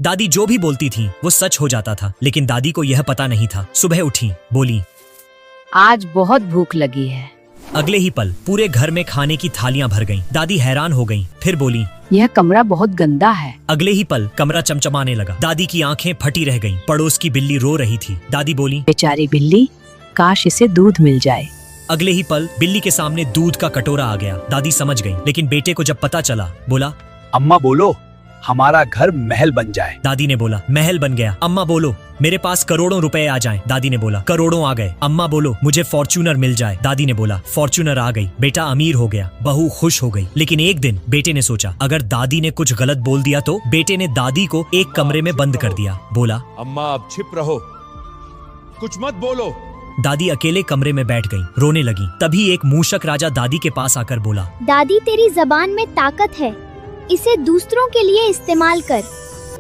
दादी जो भी बोलती थी वो सच हो जाता था, लेकिन दादी को यह पता नहीं था। सुबह उठी, बोली, आज बहुत भूख लगी है। अगले ही पल पूरे घर में खाने की थालियां भर गईं। दादी हैरान हो गईं, फिर बोली, यह कमरा बहुत गंदा है। अगले ही पल कमरा चमचमाने लगा। दादी की आंखें फटी रह गईं। पड़ोस की बिल्ली रो रही थी। दादी बोली, बेचारी बिल्ली, काश इसे दूध मिल जाए। अगले ही पल बिल्ली के सामने दूध का कटोरा आ गया। दादी समझ गई, लेकिन बेटे को जब पता चला, बोला, अम्मा बोलो हमारा घर महल बन जाए। दादी ने बोला, महल बन गया। अम्मा बोलो मेरे पास करोड़ों रुपए आ जाएं। दादी ने बोला, करोड़ों आ गए। अम्मा बोलो मुझे फॉर्च्यूनर मिल जाए। दादी ने बोला, फॉर्च्यूनर आ गई। बेटा अमीर हो गया। बहू खुश हो गई। लेकिन एक दिन बेटे ने सोचा, अगर दादी ने कुछ गलत बोल दिया तो। बेटे ने दादी को एक कमरे में बंद कर दिया। बोला, अम्मा अब छिप रहो, कुछ मत बोलो। दादी अकेले कमरे में बैठ गई, रोने लगी। तभी एक मूषक राजा दादी के पास आकर बोला, दादी तेरी जबान में ताकत है, इसे दूसरों के लिए इस्तेमाल कर।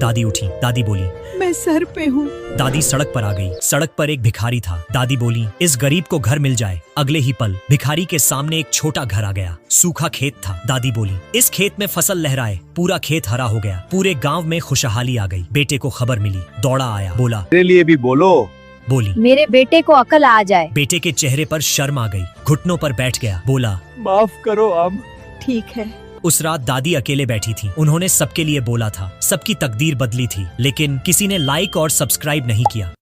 दादी उठी। दादी बोली, मैं सर पे हूँ। दादी सड़क पर आ गई। सड़क पर एक भिखारी था। दादी बोली, इस गरीब को घर मिल जाए। अगले ही पल भिखारी के सामने एक छोटा घर आ गया। सूखा खेत था। दादी बोली, इस खेत में फसल लहराए। पूरा खेत हरा हो गया। पूरे गांव में खुशहाली आ गई। बेटे को खबर मिली, दौड़ा आया। बोला, मेरे लिए भी बोलो। बोली, मेरे बेटे को अकल आ जाए। बेटे के चेहरे पर शर्म आ गई। घुटनों पर बैठ गया। बोला, माफ करो अब। ठीक है। उस रात दादी अकेले बैठी थी। उन्होंने सबके लिए बोला था। सबकी तकदीर बदली थी, लेकिन किसी ने लाइक और सब्सक्राइब नहीं किया।